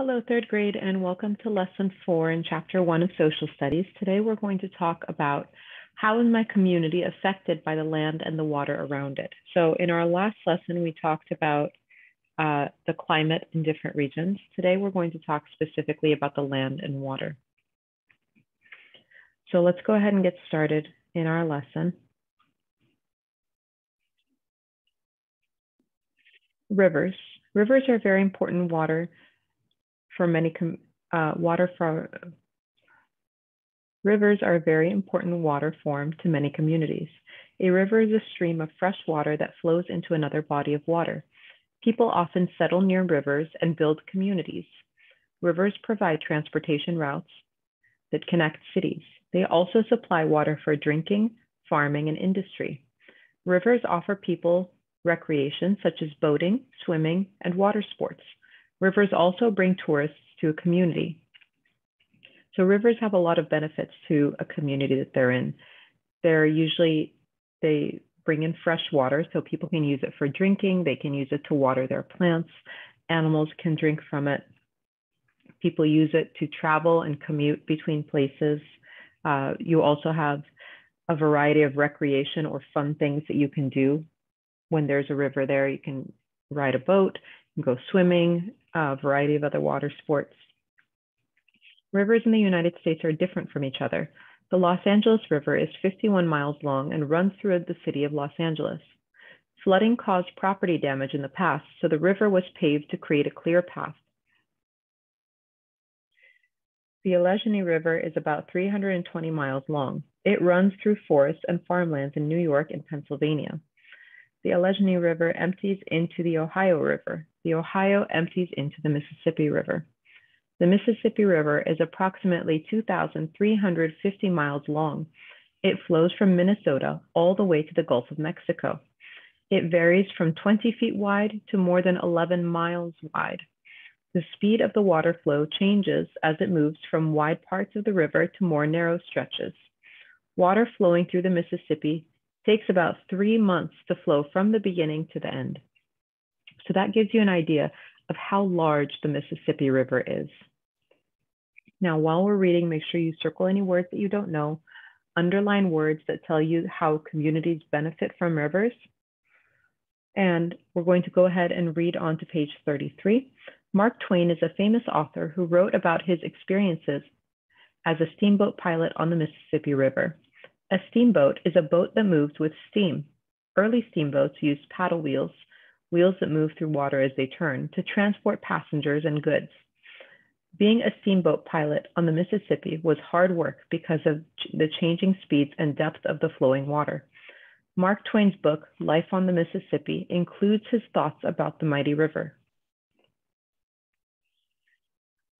Hello, third grade, and welcome to lesson 4 in chapter 1 of social studies. Today we're going to talk about how is my community affected by the land and the water around it. So in our last lesson, we talked about the climate in different regions. Today we're going to talk specifically about the land and water. So let's go ahead and get started in our lesson. Rivers. Rivers are very important water for many Rivers are a very important water form to many communities. A river is a stream of fresh water that flows into another body of water. People often settle near rivers and build communities. Rivers provide transportation routes that connect cities. They also supply water for drinking, farming, and industry. Rivers offer people recreation such as boating, swimming, and water sports. Rivers also bring tourists to a community. So rivers have a lot of benefits to a community that they're in. They bring in fresh water, so people can use it for drinking. They can use it to water their plants. Animals can drink from it. People use it to travel and commute between places. You also have a variety of recreation or fun things that you can do when there's a river there. You can ride a boat, you can go swimming, a variety of other water sports. Rivers in the United States are different from each other. The Los Angeles River is 51 miles long and runs through the city of Los Angeles. Flooding caused property damage in the past, so the river was paved to create a clear path. The Allegheny River is about 320 miles long. It runs through forests and farmlands in New York and Pennsylvania. The Allegheny River empties into the Ohio River. The Ohio empties into the Mississippi River. The Mississippi River is approximately 2,350 miles long. It flows from Minnesota all the way to the Gulf of Mexico. It varies from 20 feet wide to more than 11 miles wide. The speed of the water flow changes as it moves from wide parts of the river to more narrow stretches. Water flowing through the Mississippi takes about 3 months to flow from the beginning to the end. So that gives you an idea of how large the Mississippi River is. Now, while we're reading, make sure you circle any words that you don't know, underline words that tell you how communities benefit from rivers. And we're going to go ahead and read on to page 33. Mark Twain is a famous author who wrote about his experiences as a steamboat pilot on the Mississippi River. A steamboat is a boat that moves with steam. Early steamboats used paddle wheels, wheels that move through water as they turn, to transport passengers and goods. Being a steamboat pilot on the Mississippi was hard work because of the changing speeds and depth of the flowing water. Mark Twain's book, Life on the Mississippi, includes his thoughts about the mighty river.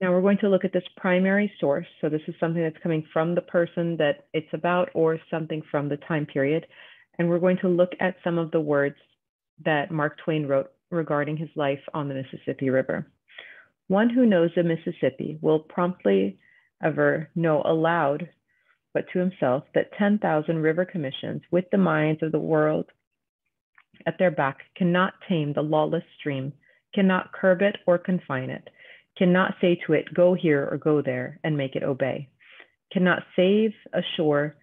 Now we're going to look at this primary source. So this is something that's coming from the person that it's about or something from the time period. And we're going to look at some of the words that Mark Twain wrote regarding his life on the Mississippi River. One who knows the Mississippi will promptly ever know aloud, but to himself, that 10,000 river commissions with the minds of the world at their back cannot tame the lawless stream, cannot curb it or confine it, cannot say to it, go here or go there, and make it obey, cannot save a shore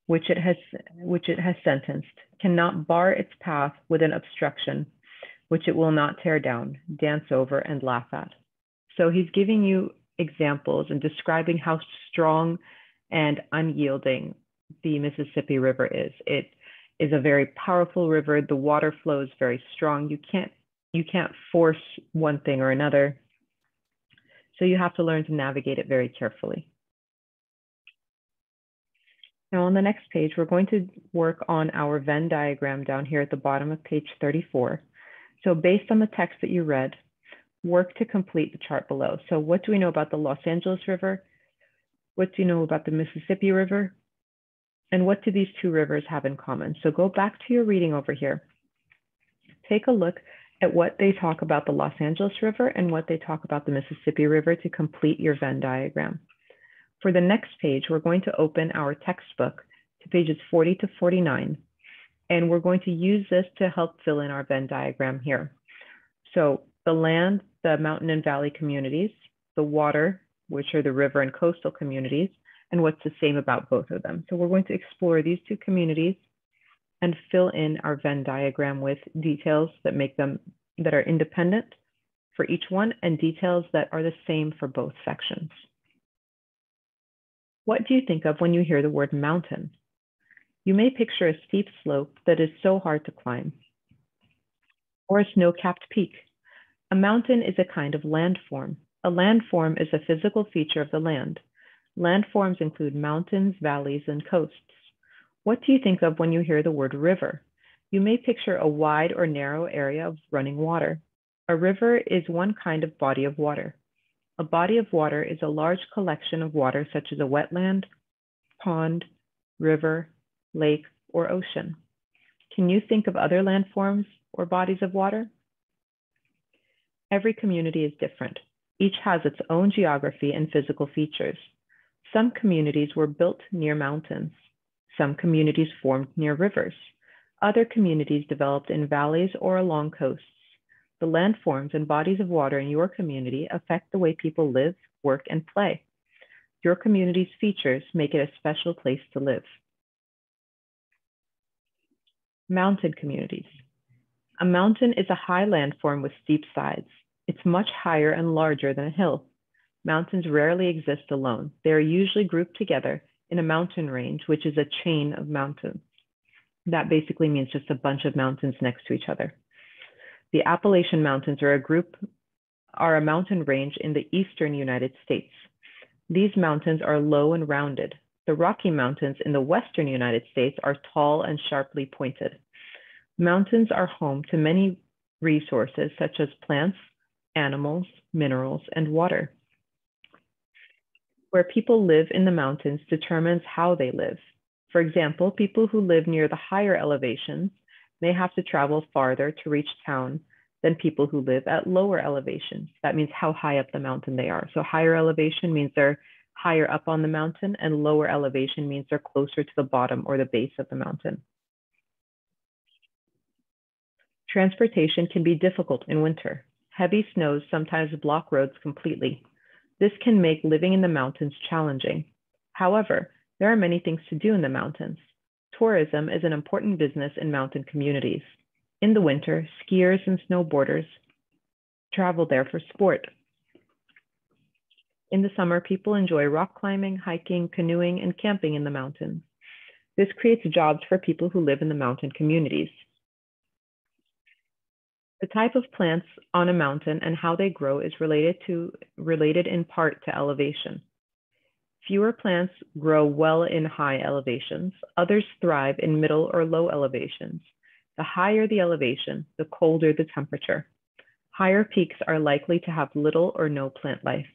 which it has sentenced, cannot bar its path with an obstruction, which it will not tear down, dance over, and laugh at. So he's giving you examples and describing how strong and unyielding the Mississippi River is. It is a very powerful river. The water flows very strong. You can't force one thing or another. So you have to learn to navigate it very carefully. Now on the next page, we're going to work on our Venn diagram down here at the bottom of page 34. So based on the text that you read, work to complete the chart below. So what do we know about the Los Angeles River? What do you know about the Mississippi River? And what do these two rivers have in common? So go back to your reading over here. Take a look at what they talk about the Los Angeles River and what they talk about the Mississippi River to complete your Venn diagram. For the next page, we're going to open our textbook to pages 40 to 49. And we're going to use this to help fill in our Venn diagram here. So the land the mountain and valley communities, the water, which are the river and coastal communities, and what's the same about both of them. So we're going to explore these two communities and fill in our Venn diagram with details that make them, that are independent for each one and details that are the same for both sections. What do you think of when you hear the word mountain? You may picture a steep slope that is so hard to climb, or a snow-capped peak. A mountain is a kind of landform. A landform is a physical feature of the land. Landforms include mountains, valleys, and coasts. What do you think of when you hear the word river? You may picture a wide or narrow area of running water. A river is one kind of body of water. A body of water is a large collection of water such as a wetland, pond, river, lake, or ocean. Can you think of other landforms or bodies of water? Every community is different. Each has its own geography and physical features. Some communities were built near mountains. Some communities formed near rivers. Other communities developed in valleys or along coasts. The landforms and bodies of water in your community affect the way people live, work, and play. Your community's features make it a special place to live. Mountain communities. A mountain is a high landform with steep sides. It's much higher and larger than a hill. Mountains rarely exist alone. They are usually grouped together in a mountain range, which is a chain of mountains. That basically means just a bunch of mountains next to each other. The Appalachian Mountains are a mountain range in the eastern United States. These mountains are low and rounded. The Rocky Mountains in the western United States are tall and sharply pointed. Mountains are home to many resources such as plants, animals, minerals, and water. Where people live in the mountains determines how they live. For example, people who live near the higher elevations may have to travel farther to reach town than people who live at lower elevations. That means how high up the mountain they are. So higher elevation means they're higher up on the mountain, and lower elevation means they're closer to the bottom or the base of the mountain. Transportation can be difficult in winter. Heavy snows sometimes block roads completely. This can make living in the mountains challenging. However, there are many things to do in the mountains. Tourism is an important business in mountain communities. In the winter, skiers and snowboarders travel there for sport. In the summer, people enjoy rock climbing, hiking, canoeing, and camping in the mountains. This creates jobs for people who live in the mountain communities. The type of plants on a mountain and how they grow is related in part to elevation. Fewer plants grow well in high elevations. Others thrive in middle or low elevations. The higher the elevation, the colder the temperature. Higher peaks are likely to have little or no plant life.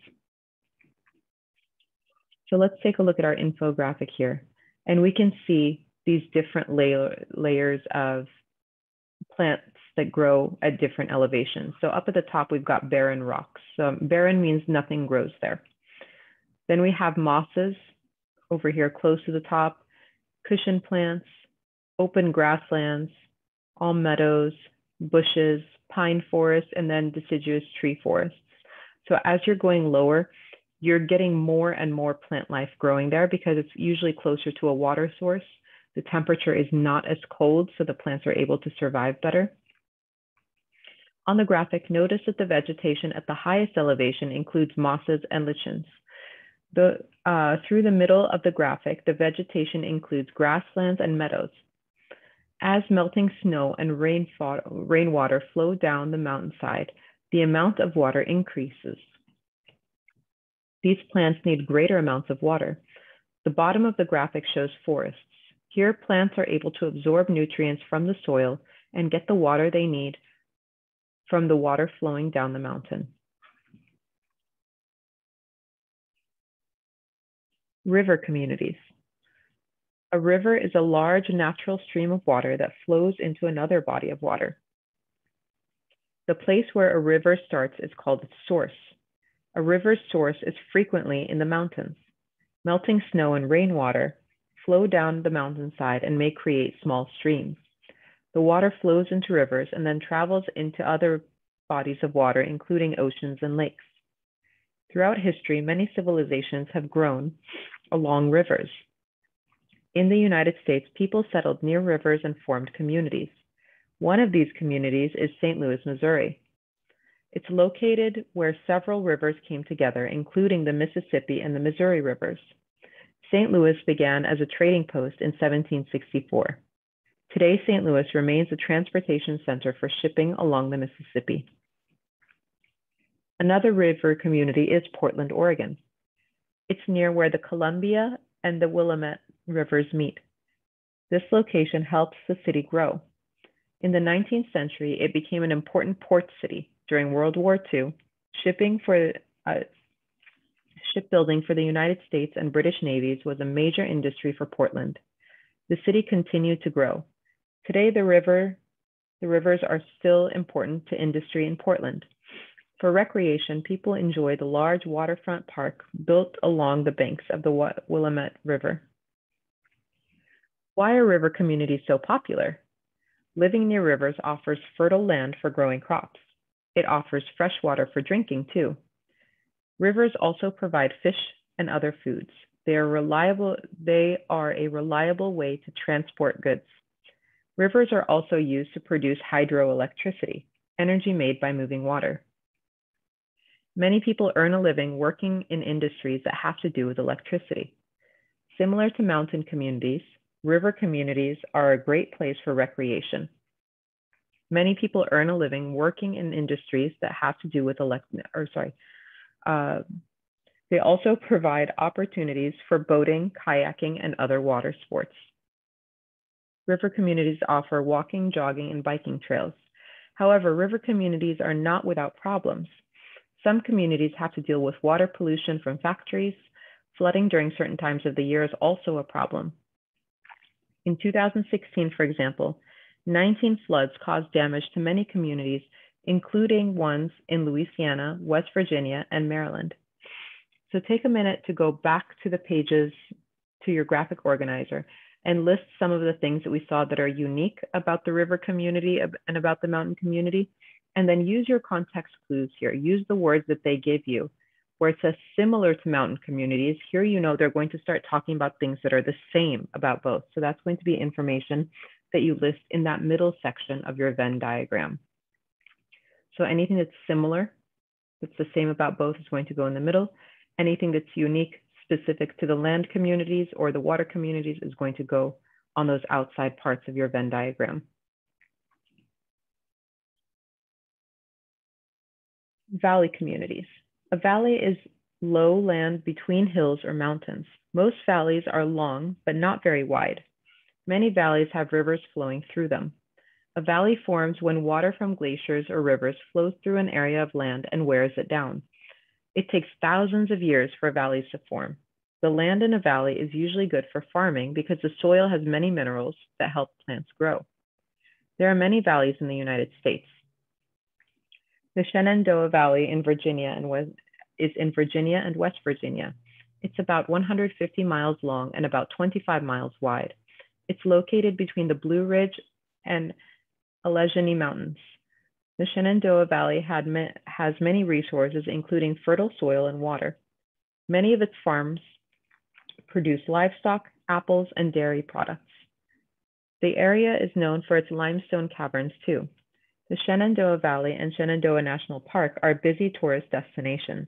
So let's take a look at our infographic here. And we can see these different layers of plants that grow at different elevations. So up at the top, we've got barren rocks. So barren means nothing grows there. Then we have mosses over here close to the top, cushion plants, open grasslands, all meadows, bushes, pine forests, and then deciduous tree forests. So as you're going lower, you're getting more and more plant life growing there because it's usually closer to a water source. The temperature is not as cold, so the plants are able to survive better. On the graphic, notice that the vegetation at the highest elevation includes mosses and lichens. Through the middle of the graphic, the vegetation includes grasslands and meadows. As melting snow and rainwater flow down the mountainside, the amount of water increases. These plants need greater amounts of water. The bottom of the graphic shows forests. Here, plants are able to absorb nutrients from the soil and get the water they need from the water flowing down the mountain. River communities. A river is a large natural stream of water that flows into another body of water. The place where a river starts is called its source. A river's source is frequently in the mountains. Melting snow and rainwater flow down the mountainside and may create small streams. The water flows into rivers and then travels into other bodies of water, including oceans and lakes. Throughout history, many civilizations have grown along rivers. In the United States, people settled near rivers and formed communities. One of these communities is St. Louis, Missouri. It's located where several rivers came together, including the Mississippi and the Missouri rivers. St. Louis began as a trading post in 1764. Today, St. Louis remains a transportation center for shipping along the Mississippi. Another river community is Portland, Oregon. It's near where the Columbia and the Willamette rivers meet. This location helps the city grow. In the 19th century, it became an important port city. During World War II, shipbuilding for the United States and British navies was a major industry for Portland. The city continued to grow. Today, the rivers are still important to industry in Portland. For recreation, people enjoy the large waterfront park built along the banks of the Willamette River. Why are river communities so popular? Living near rivers offers fertile land for growing crops. It offers fresh water for drinking too. Rivers also provide fish and other foods. They are a reliable way to transport goods. Rivers are also used to produce hydroelectricity, energy made by moving water. Many people earn a living working in industries that have to do with electricity. Similar to mountain communities, river communities are a great place for recreation. Many people earn a living working in industries that have to do with they also provide opportunities for boating, kayaking, and other water sports. River communities offer walking, jogging, and biking trails. However, river communities are not without problems. Some communities have to deal with water pollution from factories. Flooding during certain times of the year is also a problem. In 2016, for example, 19 floods caused damage to many communities, including ones in Louisiana, West Virginia, and Maryland. So take a minute to go back to the pages to your graphic organizer and list some of the things that we saw that are unique about the river community and about the mountain community. And then use your context clues here. Use the words that they give you. Where it says similar to mountain communities, here you know they're going to start talking about things that are the same about both. So that's going to be information that you list in that middle section of your Venn diagram. So anything that's similar, that's the same about both, is going to go in the middle. Anything that's unique, specific to the land communities or the water communities, is going to go on those outside parts of your Venn diagram. Valley communities. A valley is low land between hills or mountains. Most valleys are long, but not very wide. Many valleys have rivers flowing through them. A valley forms when water from glaciers or rivers flows through an area of land and wears it down. It takes thousands of years for valleys to form. The land in a valley is usually good for farming because the soil has many minerals that help plants grow. There are many valleys in the United States. The Shenandoah Valley in Virginia is in Virginia and West Virginia. It's about 150 miles long and about 25 miles wide. It's located between the Blue Ridge and Allegheny Mountains. The Shenandoah Valley has many resources, including fertile soil and water. Many of its farms produce livestock, apples, and dairy products. The area is known for its limestone caverns too. The Shenandoah Valley and Shenandoah National Park are busy tourist destinations.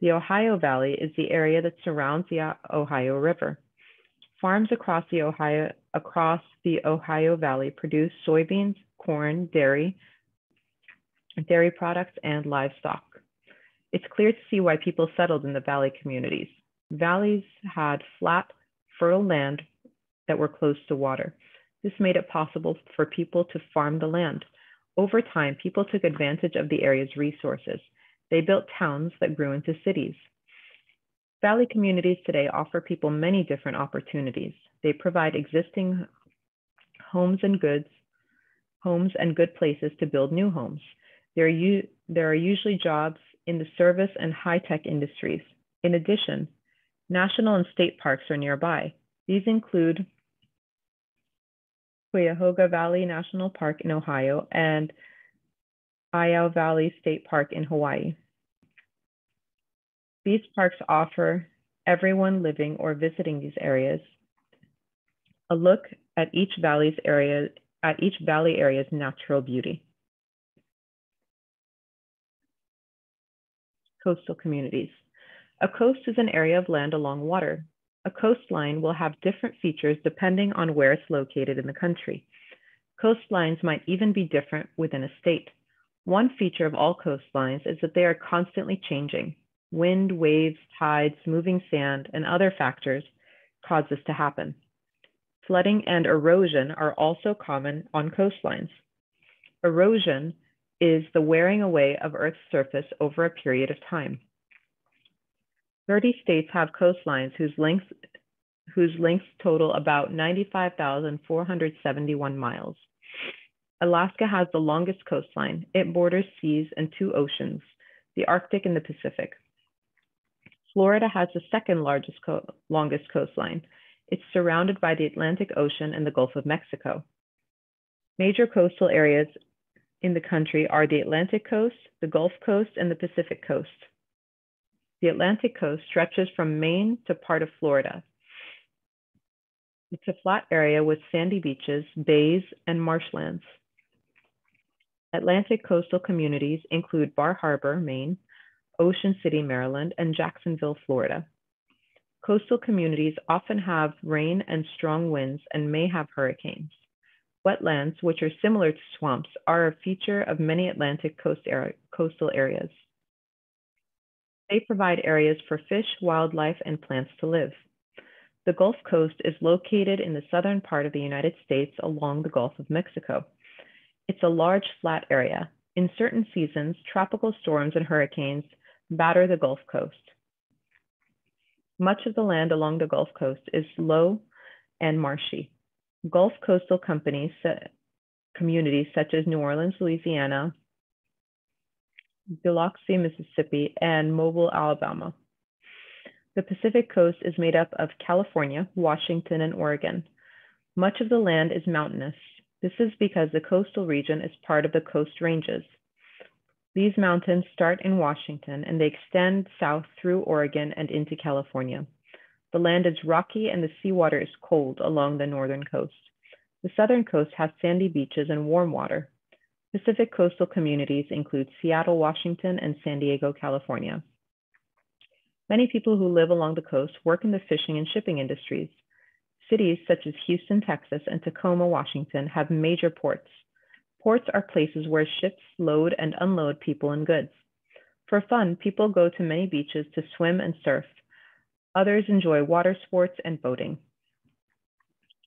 The Ohio Valley is the area that surrounds the Ohio River. Farms across the Ohio Valley produce soybeans, corn, dairy products, and livestock. It's clear to see why people settled in the valley communities. Valleys had flat, fertile land that were close to water. This made it possible for people to farm the land. Over time, people took advantage of the area's resources. They built towns that grew into cities. Valley communities today offer people many different opportunities. They provide existing homes and good places to build new homes. There are usually jobs in the service and high-tech industries. In addition, national and state parks are nearby. These include Cuyahoga Valley National Park in Ohio and Iao Valley State Park in Hawaii. These parks offer everyone living or visiting these areas a look at each valley area's natural beauty. Coastal communities. A coast is an area of land along water. A coastline will have different features depending on where it's located in the country. Coastlines might even be different within a state. One feature of all coastlines is that they are constantly changing. Wind, waves, tides, moving sand, and other factors cause this to happen. Flooding and erosion are also common on coastlines. Erosion is the wearing away of Earth's surface over a period of time. 30 states have coastlines whose lengths total about 95,471 miles. Alaska has the longest coastline. It borders seas and 2 oceans, the Arctic and the Pacific. Florida has the second longest coastline. It's surrounded by the Atlantic Ocean and the Gulf of Mexico. Major coastal areas in the country are the Atlantic coast, the Gulf Coast, and the Pacific coast. The Atlantic coast stretches from Maine to part of Florida. It's a flat area with sandy beaches, bays, and marshlands. Atlantic coastal communities include Bar Harbor, Maine, Ocean City, Maryland, and Jacksonville, Florida. Coastal communities often have rain and strong winds and may have hurricanes. Wetlands, which are similar to swamps, are a feature of many Atlantic coastal areas. They provide areas for fish, wildlife, and plants to live. The Gulf Coast is located in the southern part of the United States along the Gulf of Mexico. It's a large, flat area. In certain seasons, tropical storms and hurricanes batter the Gulf Coast. Much of the land along the Gulf Coast is low and marshy. Gulf coastal communities such as New Orleans, Louisiana, Biloxi, Mississippi, and Mobile, Alabama. The Pacific Coast is made up of California, Washington, and Oregon. Much of the land is mountainous. This is because the coastal region is part of the Coast Ranges. These mountains start in Washington and they extend south through Oregon and into California. The land is rocky and the seawater is cold along the northern coast. The southern coast has sandy beaches and warm water. Pacific coastal communities include Seattle, Washington, and San Diego, California. Many people who live along the coast work in the fishing and shipping industries. Cities such as Houston, Texas, and Tacoma, Washington have major ports. Ports are places where ships load and unload people and goods. For fun, people go to many beaches to swim and surf. Others enjoy water sports and boating.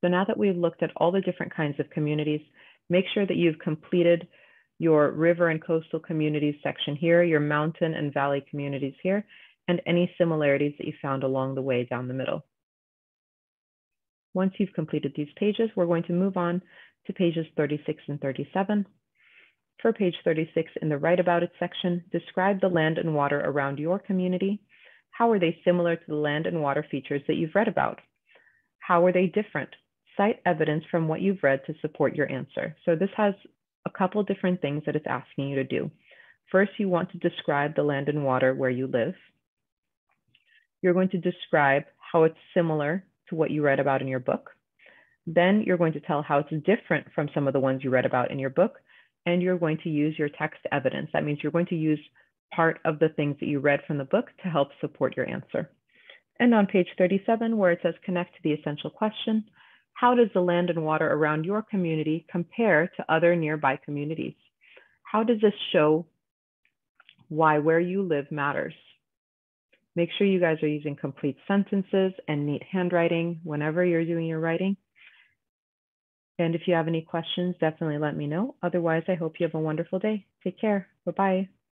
So now that we've looked at all the different kinds of communities, make sure that you've completed your river and coastal communities section here, your mountain and valley communities here, and any similarities that you found along the way down the middle. Once you've completed these pages, we're going to move on to pages 36 and 37. For page 36, in the Write About It section, describe the land and water around your community. How are they similar to the land and water features that you've read about? How are they different? Cite evidence from what you've read to support your answer. So this has a couple different things that it's asking you to do. First, you want to describe the land and water where you live. You're going to describe how it's similar to what you read about in your book. Then you're going to tell how it's different from some of the ones you read about in your book. And you're going to use your text evidence. That means you're going to use part of the things that you read from the book to help support your answer. And on page 37, where it says connect to the essential question, how does the land and water around your community compare to other nearby communities? How does this show why where you live matters? Make sure you guys are using complete sentences and neat handwriting whenever you're doing your writing. And if you have any questions, definitely let me know. Otherwise, I hope you have a wonderful day. Take care. Bye-bye.